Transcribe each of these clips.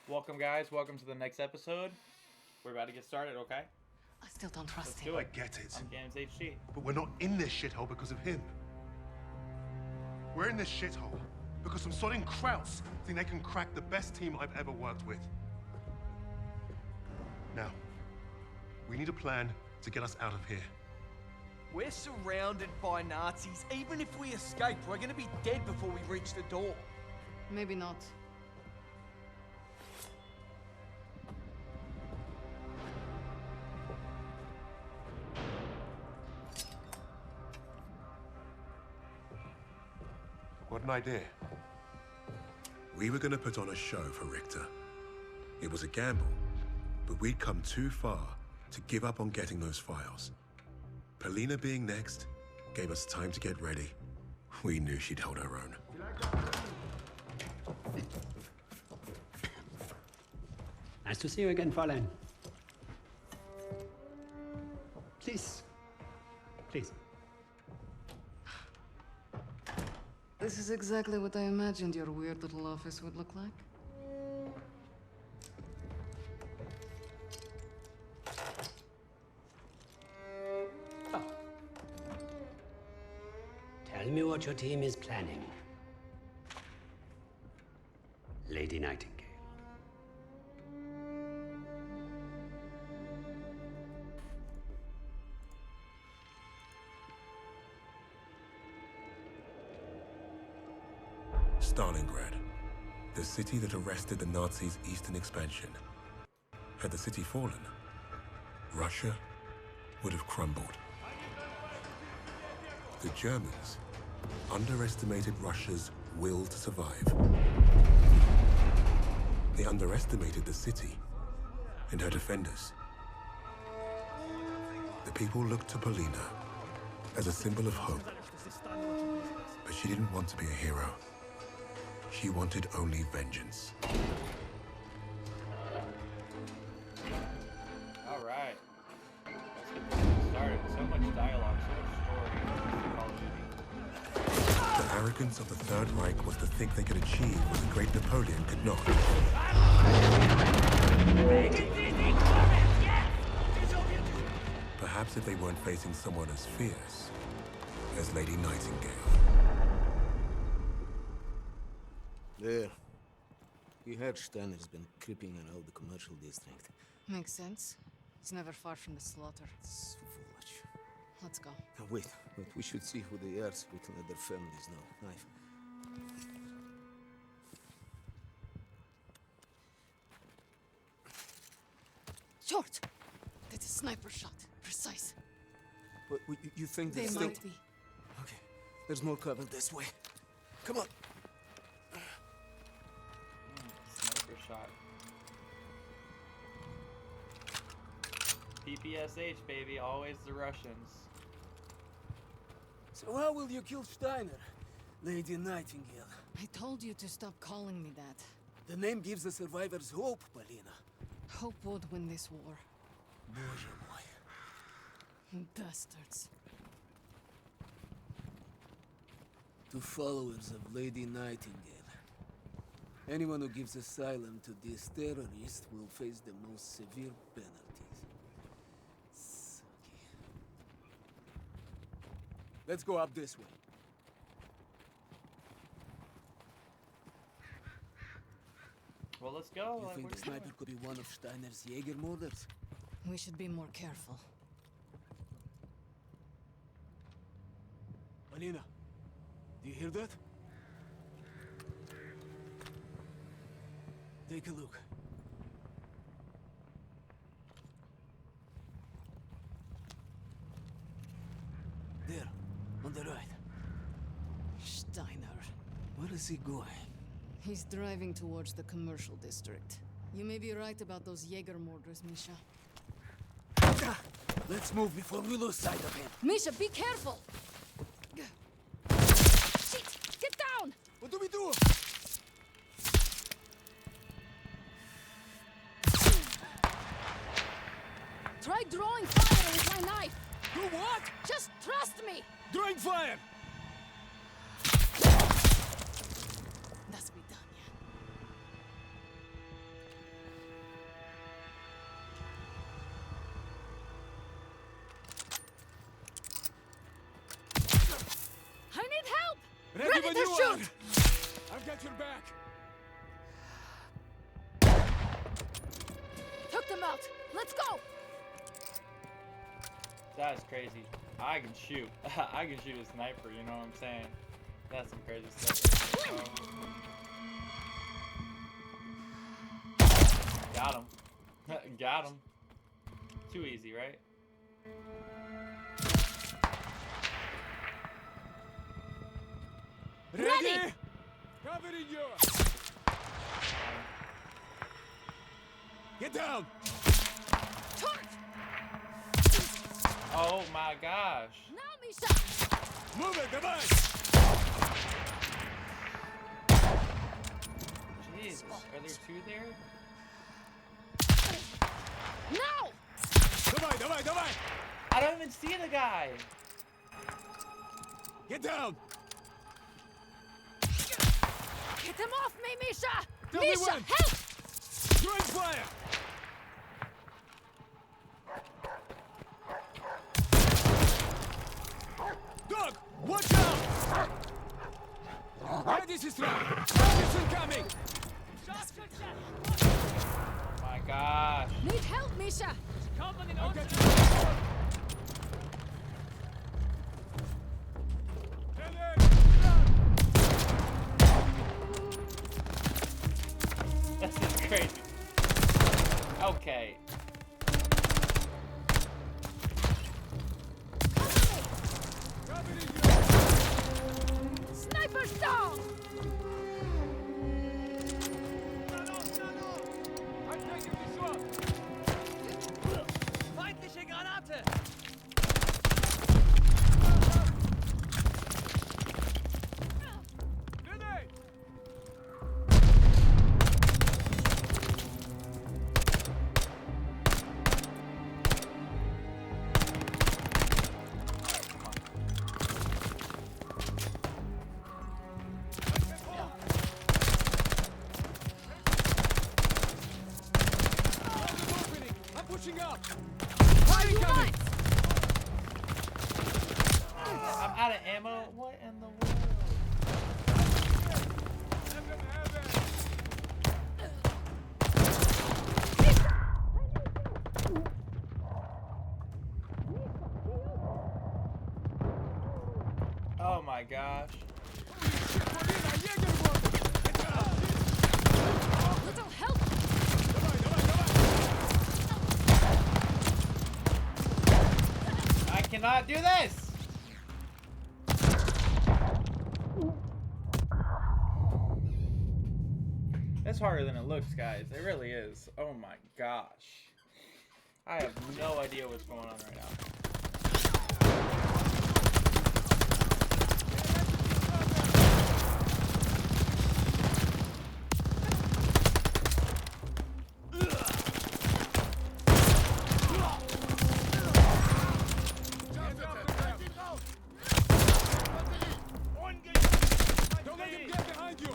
Welcome, guys. Welcome to the next episode. We're about to get started, okay? I still don't trust Let's him. do I it. get it. I'm Games HG. But we're not in this shithole because of him. We're in this shithole because some sodding krauts think they can crack the best team I've ever worked with. Now, we need a plan to get us out of here. We're surrounded by Nazis. Even if we escape, we're gonna be dead before we reach the door. Maybe not. What an idea. We were gonna put on a show for Richter. It was a gamble, but we'd come too far to give up on getting those files. Polina being next gave us time to get ready. We knew she'd hold her own. Nice to see you again, Fräulein. Please. Please. This is exactly what I imagined your weird little office would look like. So. Tell me what your team is planning. Lady Nightingale. Stalingrad, the city that arrested the Nazis' eastern expansion. Had the city fallen, Russia would have crumbled. The Germans underestimated Russia's will to survive. They underestimated the city and her defenders. The people looked to Polina as a symbol of hope, but she didn't want to be a hero. She wanted only vengeance. All right. Let's get this started. So much dialogue, so much story in Call of Duty. The arrogance of the Third Reich was to think they could achieve what the great Napoleon could not. Perhaps if they weren't facing someone as fierce as Lady Nightingale. There. We heard Steiner's been creeping around the commercial district. Makes sense. It's never far from the slaughter. So foolish. Let's go. Now wait. We should see who they are so we can let their families know. Knife. Short! That's a sniper shot. Precise. But you think They they're still... might be. Okay. There's more cover this way. Come on. Sniper shot. PPSH, baby. Always the Russians. So how will you kill Steiner, Lady Nightingale? I told you to stop calling me that. The name gives the survivors hope, Polina. Hope would win this war. Боже мой. Bastards. To followers of Lady Nightingale. Anyone who gives asylum to this terrorist will face the most severe penalties. Sucky. Let's go up this way. Well, let's go. You Like, think where the you sniper going? could be one of Steiner's Jaeger murders? We should be more careful. Alina, do you hear that? Take a look. There, on the right. Steiner. Where is he going? He's driving towards the commercial district. You may be right about those Jaeger murders, Misha. Let's move before we lose sight of him. Misha, be careful! Shit! Get down! What do we do? Try drawing fire with my knife! Do what? Just trust me! Drawing fire! That's be done, yeah. Wherever ready to you are, shoot! I've got your back. Took them out. Let's go. That is crazy. I can shoot. I can shoot a sniper, you know what I'm saying? That's some crazy stuff. Got him. Got him. Too easy, right? Ready? Covering you. Get down. Torch! Oh my gosh. Now, Misha! Move it, device. Jeez, are there two there? Now! Давай, давай, давай. I don't even see the guy. Get down. Get him off me, Misha! Tell me Misha, when. help! Throwing fire. Dog, watch out. Ready, sister. Targets incoming. My gosh. Need help, Misha! I've got you. This is crazy. Okay. Sniper's down! Feindliche Granate! I'm pushing up. Are you Incoming. mine? I'm out of ammo. What in the world? Oh my gosh. Little help! I cannot do this! It's harder than it looks, guys. It really is. Oh my gosh. I have no idea what's going on right now. Don't let him get behind you.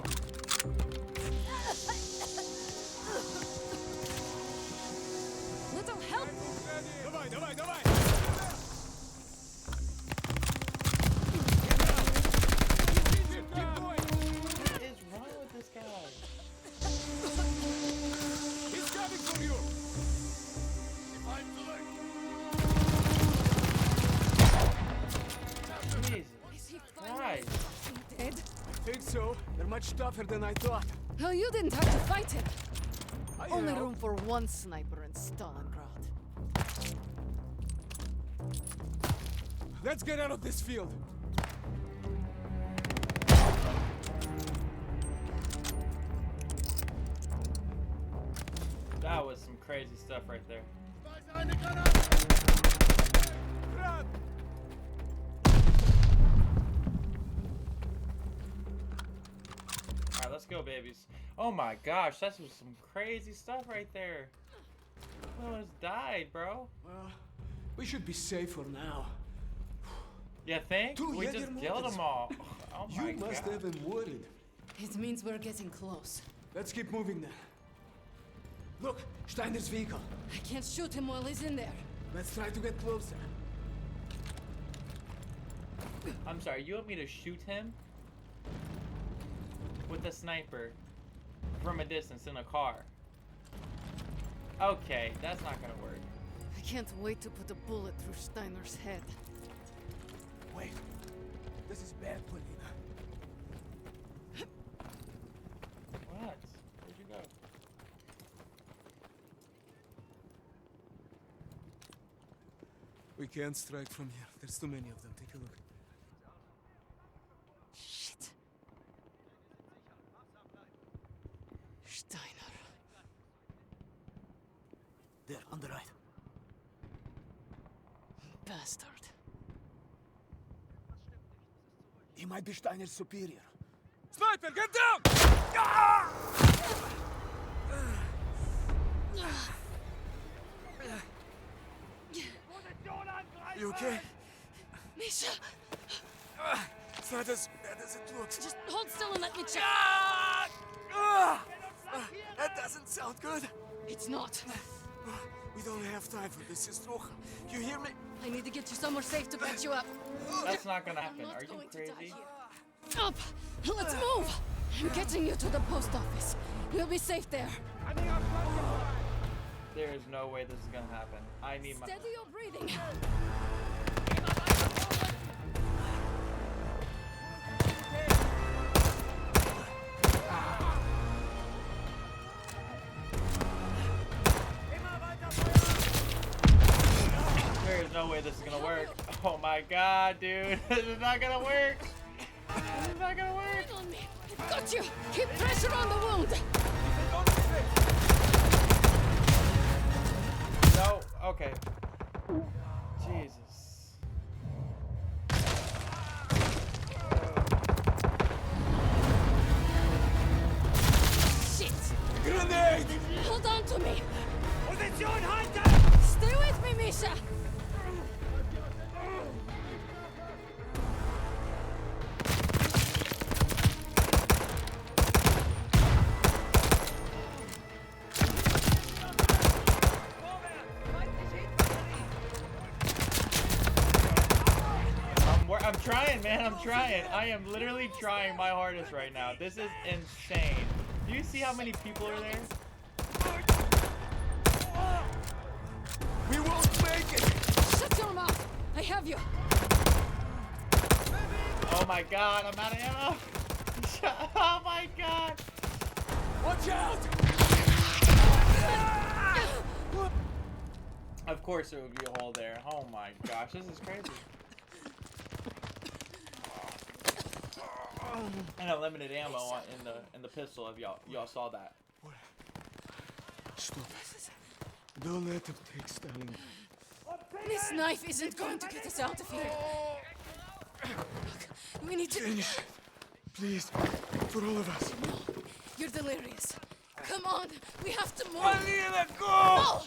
Little help! Давай, давай, давай. Keep going. What is wrong with this guy? He's coming for you. Jesus Is he finally Christ. dead? I think so. They're much tougher than I thought. Well, you didn't have to fight him. I Only know. room for one sniper in Stalingrad. Let's get out of this field. That was some crazy stuff right there. Run. Alright, let's go, babies. Oh my gosh, that's some crazy stuff right there. We almost died, bro. Well, we should be safe for now. You think? Two We Jaeger just killed mortars. them all. Oh my You must god. have been worried. It means we're getting close. Let's keep moving then. Look, Steiner's vehicle. I can't shoot him while he's in there. Let's try to get closer. I'm sorry, you want me to shoot him? with a sniper from a distance in a car. Okay, that's not gonna work. I can't wait to put a bullet through Steiner's head. Wait. This is bad, Polina. What? Where'd you go? We can't strike from here. There's too many of them. Take a look. Shit. Steiner. There, on the right. Bastard. He might be Steiner's superior. Sniper, get down! Ah! You okay? Misha! It's not as bad as it looks. Just hold still and let me check. That doesn't sound good. It's not. We don't have time for this, Strocha. You hear me? I need to get you somewhere safe to patch you up. That's not gonna happen. I'm not Are you going to die crazy? here. Up! Let's move! I'm getting you to the post office. We'll be safe there. There is no way this is gonna happen. I need my. Steady your breathing. There is no way this is gonna work. Oh my god, dude. This is not gonna work. This is not gonna work. Lean on me. I've got you. Keep pressure on the wound. No. Okay. Jesus. Shit! Grenade! Hold on to me. Position halten! Stay with me, Misha. I'm trying, man. I'm trying. I am literally trying my hardest right now. This is insane. Do you see how many people are there? We won't make it! Shut your mouth. I have you. Oh my god, I'm out of ammo. Oh my god. Watch out! Of course there would be a hole there. Oh my gosh, this is crazy. And unlimited ammo in the pistol. If y'all saw that. Stop. Don't let him take Stalin. This knife isn't going to get us out of here. Look, we need to... Finish. Please. For all of us. No, you're delirious. Come on, we have to move. Polina, go! No!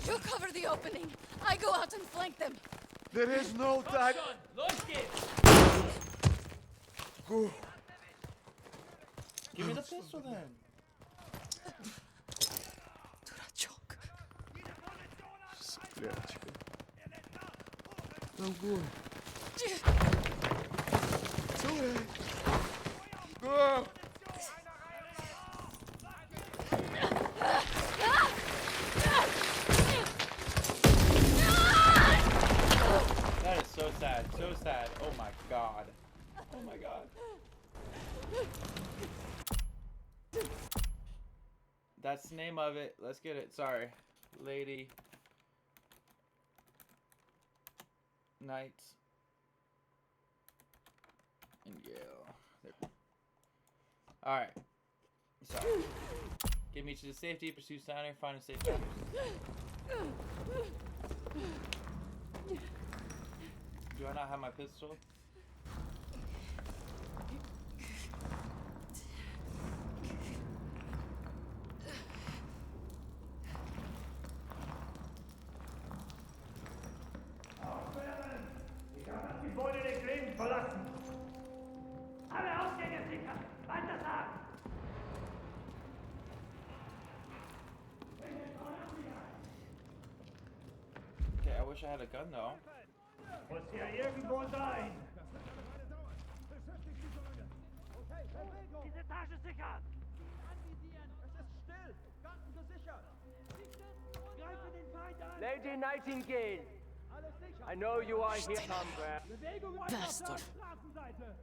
You cover the opening. I go out and flank them. There is no time. Go. Give me the pistol then. Durachok. Сплячка. Now go. It's alright. Go! That is so sad. So sad. Oh my god. Oh my god. That's the name of it. Let's get it. Sorry. Lady Nights and Yale. Alright. Sorry. Get me to the safety, pursue Steiner, find a safe house. Do I not have my pistol? Ich habe das Gebäude der Gräben verlassen. Alle Ausgänge sichern. Weiter sagen. Okay, I wish I had a gun though. Muss hier irgendwo sein. Diese Etage sichern! Anvisieren! Es ist still! Garten gesichert! Greife den Feind an! Lady Nightingale, Alles sicher! I know you are here somewhere. Bewegung Bastard. Straßenseite!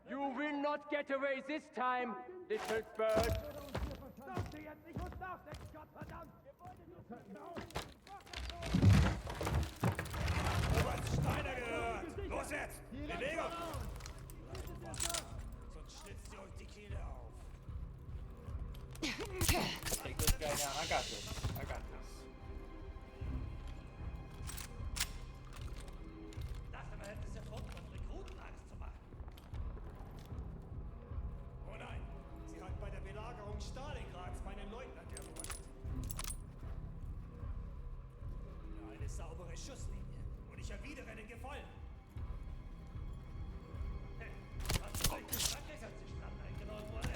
You will not get away this time, little bird. Lauf dir jetzt nicht uns nachdenken, Gottverdammt! Wir wollten nur vertrauen! Oberst Steiner gehört! Los jetzt! Bewegung! Sonst schlitzt ihr euch die Kehle auf. Take this guy down. I got this. I got this. Dachte, man hätte es erfunden, um Rekruten Angst zu machen. Oh nein, sie hat bei der Belagerung Stalingrads meinen Leutnant ermordet. Ja, eine saubere Schusslinie. Und ich erwidere den Gefallen. Hey, was soll ich sagen, als die Stadt eingenommen wurde?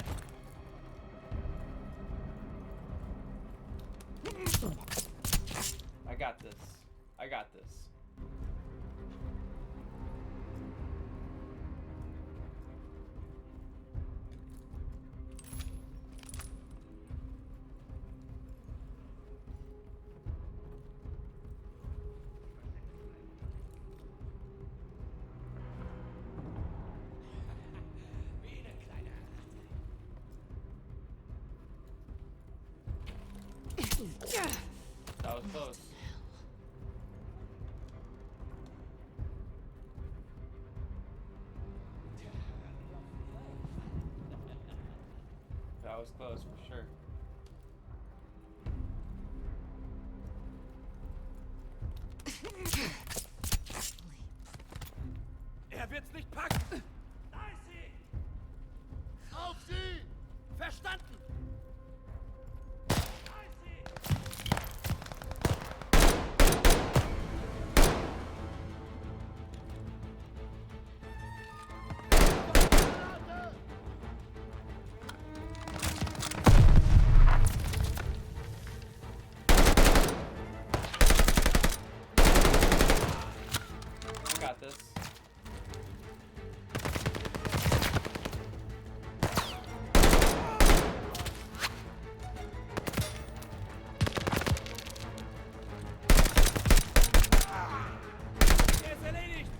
I got this. I got this. Wie eine kleine Ratte. That was close. That was close for sure. Wird's nicht packen! Da ist sie! Auf sie! Verstanden! Da ist sie! I got this. Er ist erledigt!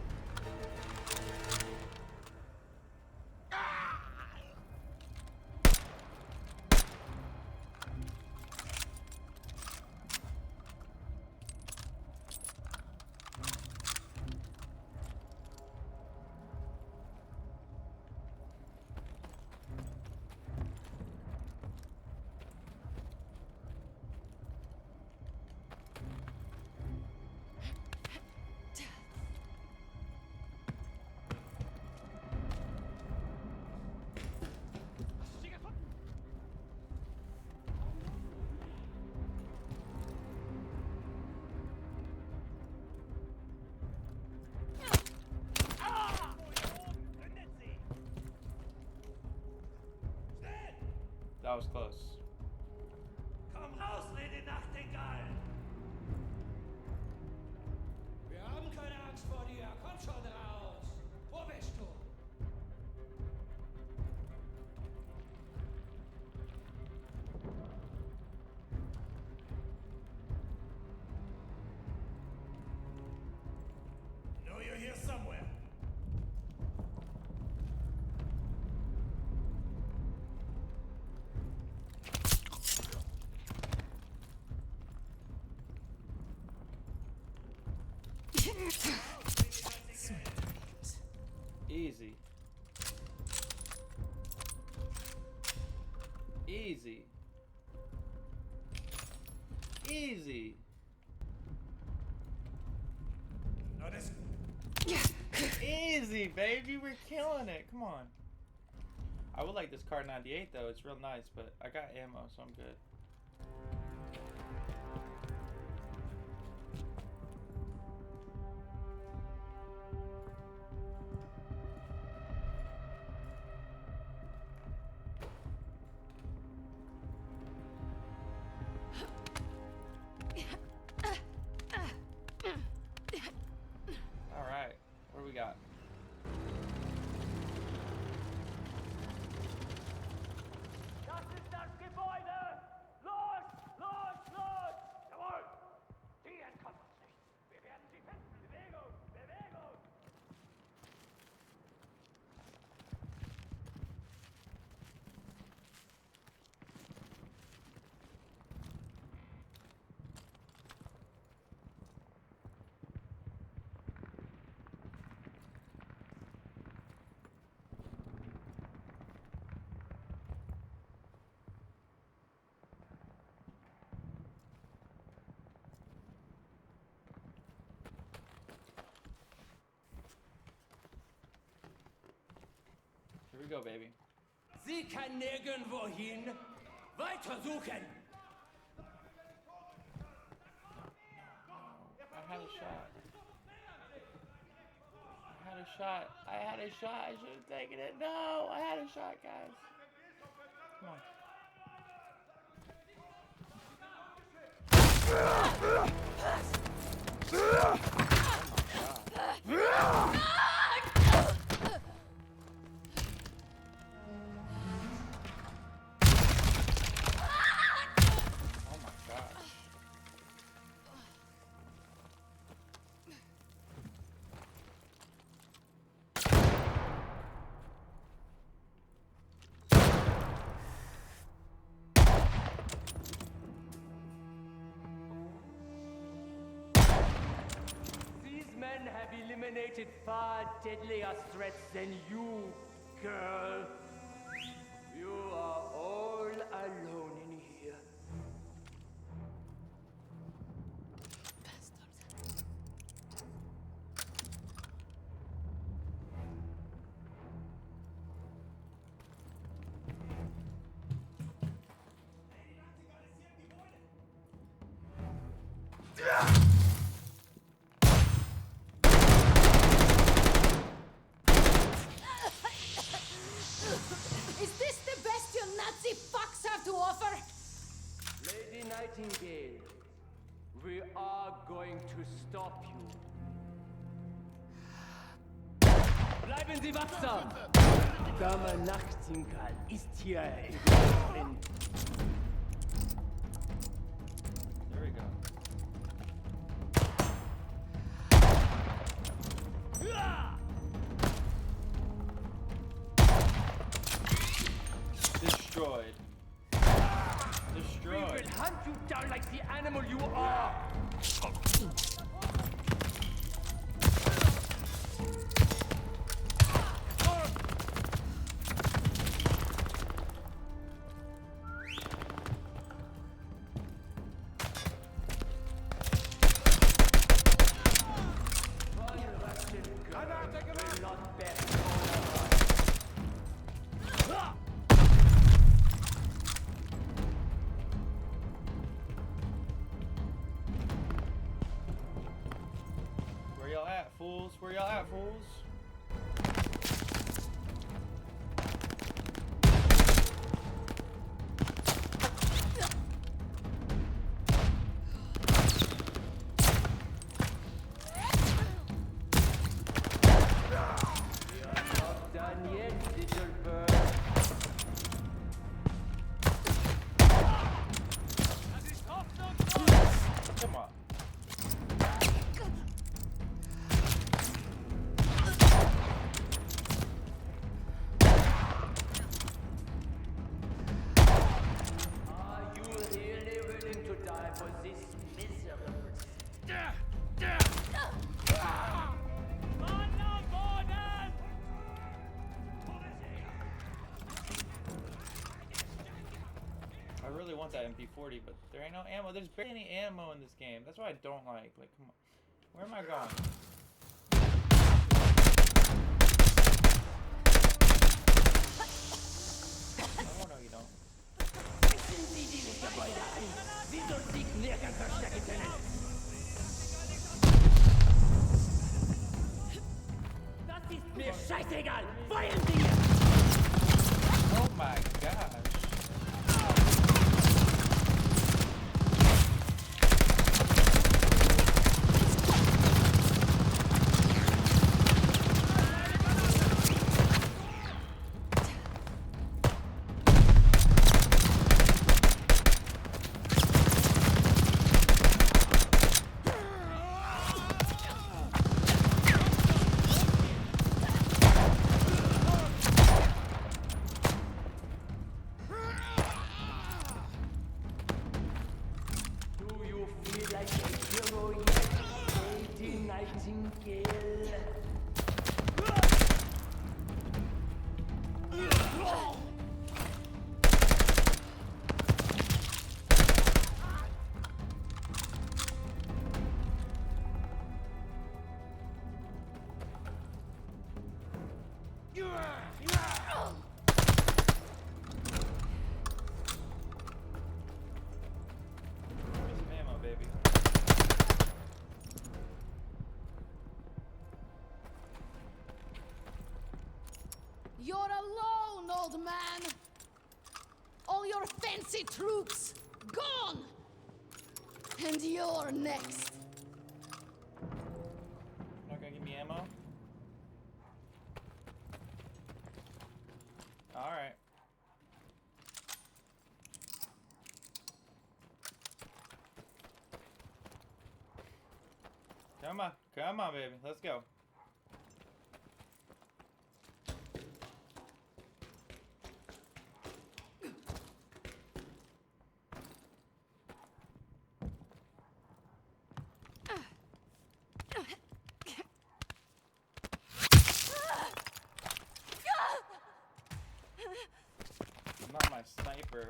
That was close. Komm raus, Lady Nightingale! Wir haben keine Angst vor dir. Komm schon raus. Wo bist du? Know you're here somewhere. Easy. Easy. Easy. No, this. Easy, baby. We're killing it. Come on. I would like this Car 98 though. It's real nice, but I got ammo, so I'm good. Alright, what do we got? we go, baby. Sie kann nirgendwo hin. Weiter suchen. I had a shot. I had a shot. I should have taken it. No, I had a shot, guys. Come on. These men have eliminated far deadlier threats than you, girl. You are all alone in here. Is this the best you Nazi fucks have to offer? Lady Nightingale, we are going to stop you. Bleiben Sie wachsam! Dame Nachtigall ist hier drin. There we go. Destroyed. We Destroyed. will hunt you down like the animal you are! One Russian girl will not bear Where y'all at, fools? Where y'all at, fools? Not done yet, little bird. Come on. Are you really willing to die for this miserable? I really want that MP40, but there ain't no ammo. There's barely any ammo in this game. That's what I don't like. Like, come on. Where am I going? Oh, no, you don't. Sie dieses Gebäude ein. Sie soll sich nirgends verstecken können. Das ist mir scheißegal. Feuern Sie! Oh my gosh. Nazi troops gone! And you're next. Not gonna give me ammo? Alright. Come on, baby. Let's go. Not my sniper.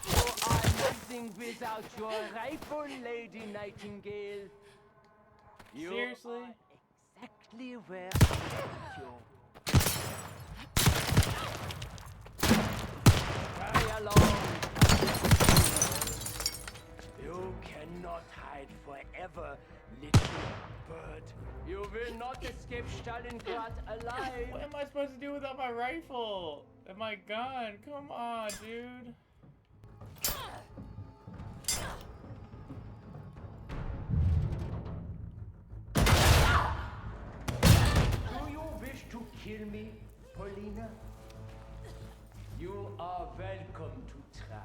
You are nothing without your rifle, Lady Nightingale. You Seriously? are exactly where I want you. Hurry along. You cannot hide forever, little bird. You will not escape Stalingrad alive. What am I supposed to do without my rifle? And my gun? Come on, dude. Do you wish to kill me, Paulina? You are welcome to try.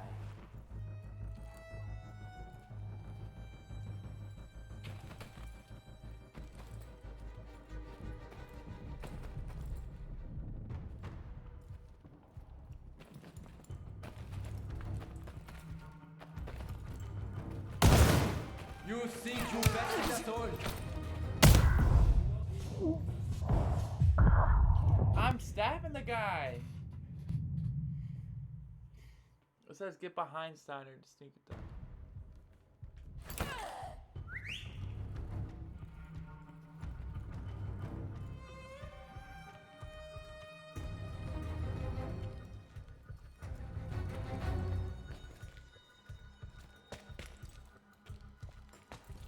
You think you better us all? I'm stabbing the guy. It says get behind Steiner to sneak it down.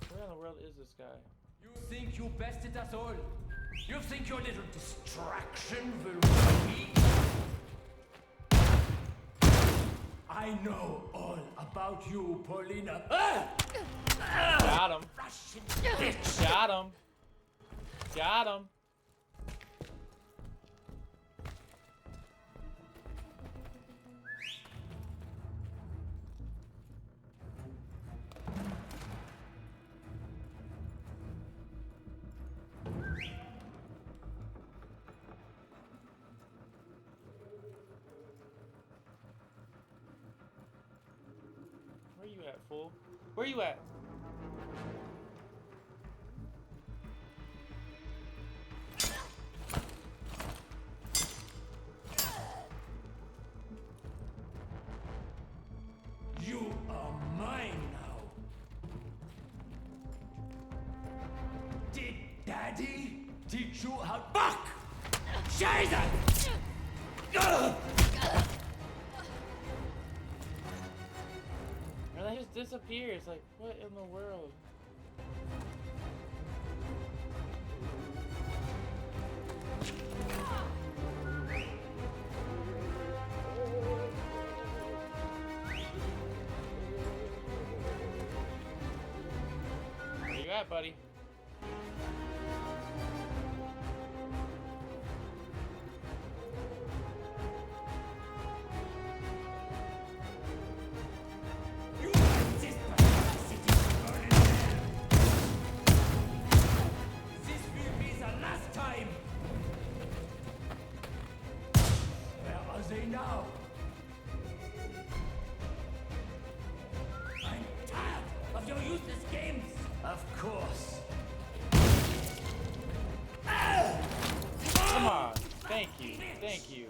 Where in the world is this guy? You think you bested us all? You think your little distraction will win me? I know all about you, Paulina. Got him. Russian bitch! Got him. Got him. Where you at, fool? Where you at? You are mine now. Did Daddy teach you how? Fuck! Scheiße! And that just disappears. Like, what in the world? Where you at, buddy? You insist on my city burning down. This will be the last time. Where are they now? I'm tired of your useless games. Of course. Come on. Thank you. Thank you.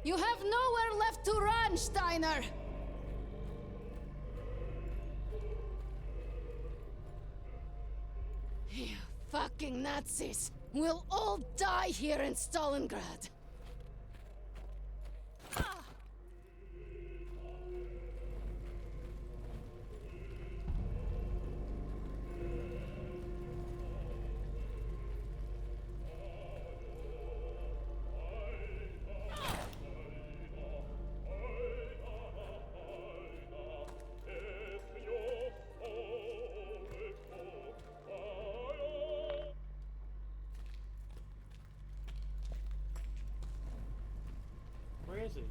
You have nowhere left to run, Steiner! You fucking Nazis! We'll all die here in Stalingrad! crazy.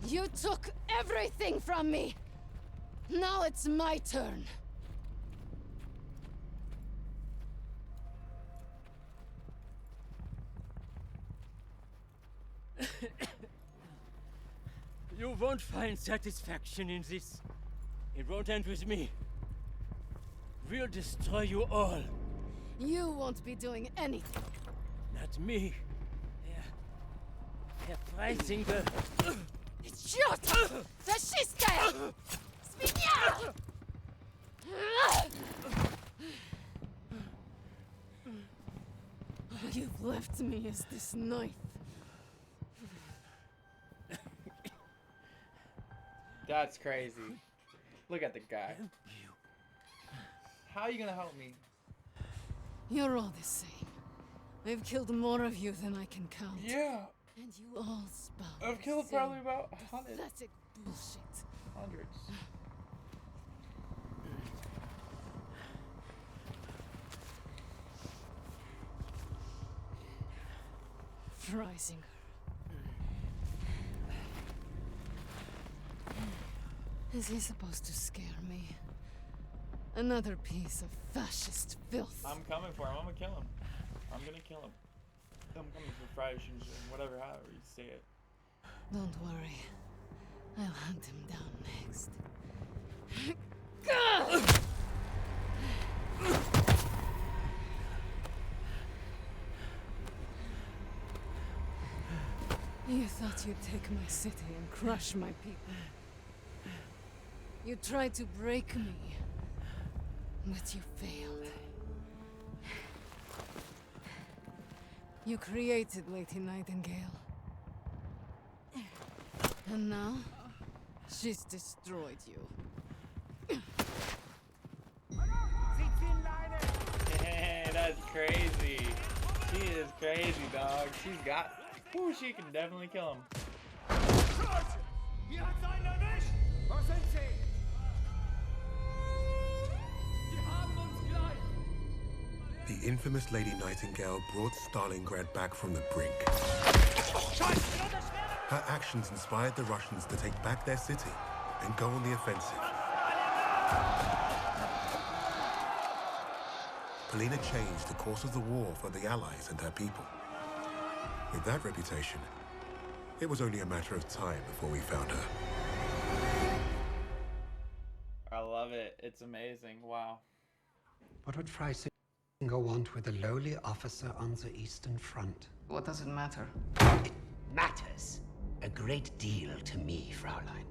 You took everything from me! Now it's my turn. You won't find satisfaction in this. It won't end with me. We'll destroy you all. You won't be doing anything. Not me. Herr Freisinger. Shoot! Fascista! Свинья! All you've left me is this knife. That's crazy. Look at the guy. How are you gonna help me? You're all the same. I've killed more of you than I can count. Yeah. And you all spout. I've killed probably about pathetic bullshit. hundreds. Freisinger. Is he supposed to scare me? Another piece of fascist filth. I'm coming for him. I'm gonna kill him. I'm gonna kill him. I'm coming for Freisinger, whatever, however you say it. Don't worry. I'll hunt him down next. You thought you'd take my city and crush my people. You tried to break me, but you failed. You created Lady Nightingale. And now, she's destroyed you. Hey, that's crazy. She is crazy, dog. She's got... Ooh, she can definitely kill him. The infamous Lady Nightingale brought Stalingrad back from the brink. Her actions inspired the Russians to take back their city and go on the offensive. Polina changed the course of the war for the Allies and her people. With that reputation, it was only a matter of time before we found her. I love it. It's amazing. Wow. What would Freisinger want with a lowly officer on the Eastern Front? What does it matter? It matters a great deal to me, Fraulein.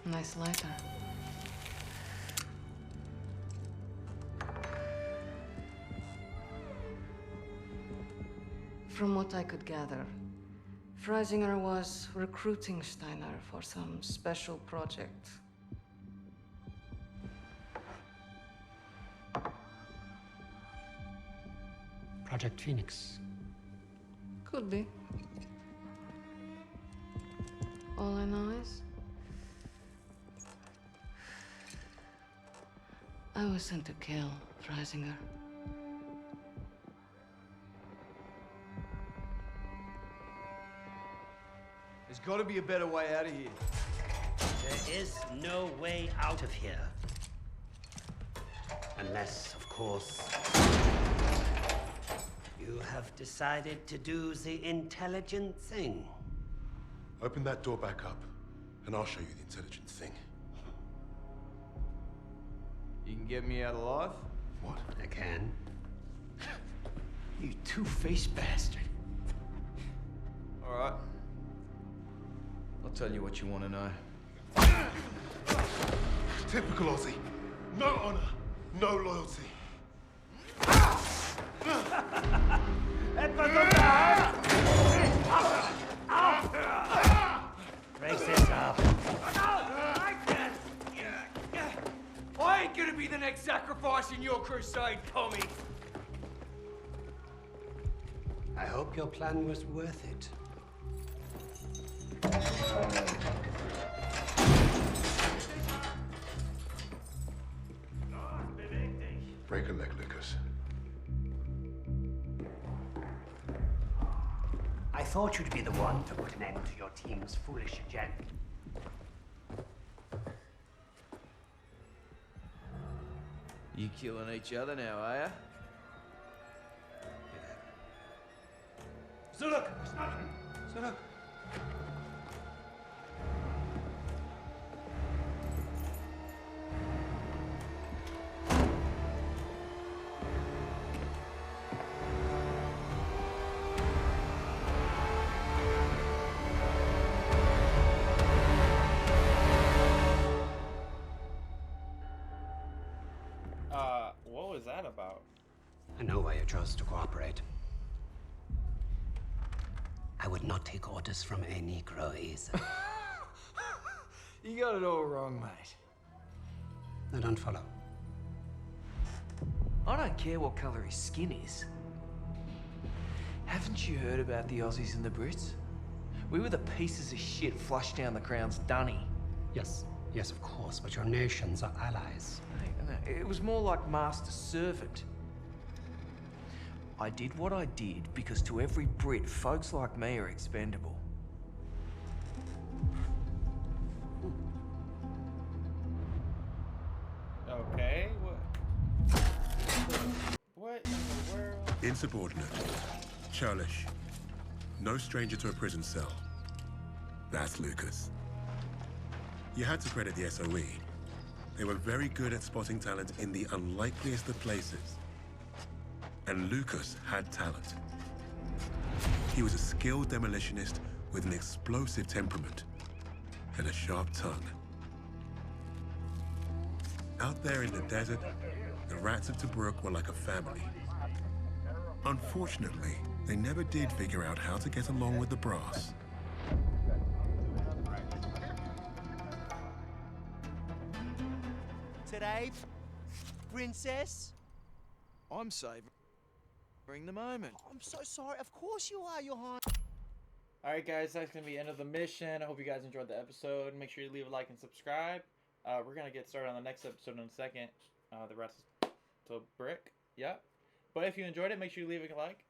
Nice lighter. From what I could gather, Freisinger was recruiting Steiner for some special project. Project Phoenix. Could be. All I know is I was sent to kill Freisinger. There's got to be a better way out of here. There is no way out of here. Unless, of course, you have decided to do the intelligent thing. Open that door back up, and I'll show you the intelligent thing. You can get me out alive? What? I can. You two-faced bastard. All right. I'll tell you what you want to know. Typical Aussie. No honor, no loyalty. Etwas unterhalb! Breaks this up. I ain't gonna be the next sacrifice in your crusade, Tommy. I hope your plan was worth it. Break a leg, Lucas. I thought you'd be the one to put an end to your team's foolish agenda. You killing each other now, are ya? Zurück! Zurück. What was that about? I know why you chose to cooperate. I would not take orders from a Negro either. You got it all wrong, mate. I don't follow. I don't care what colour his skin is. Haven't you heard about the Aussies and the Brits? We were the pieces of shit flushed down the Crown's dunny. Yes, yes, of course, but your nations are allies. It was more like master-servant. I did what I did because to every Brit, folks like me are expendable. Okay, what in the world? Insubordinate. Churlish. No stranger to a prison cell. That's Lucas. You had to credit the SOE. They were very good at spotting talent in the unlikeliest of places. And Lucas had talent. He was a skilled demolitionist with an explosive temperament and a sharp tongue. Out there in the desert, the rats of Tobruk were like a family. Unfortunately, they never did figure out how to get along with the brass. Today, princess? I'm savoring the moment. I'm so sorry. Of course you are, Your Highness. Alright guys, that's going to be the end of the mission. I hope you guys enjoyed the episode. Make sure you leave a like and subscribe. We're going to get started on the next episode in a second. The rest to brick. Yep. But if you enjoyed it, make sure you leave a like,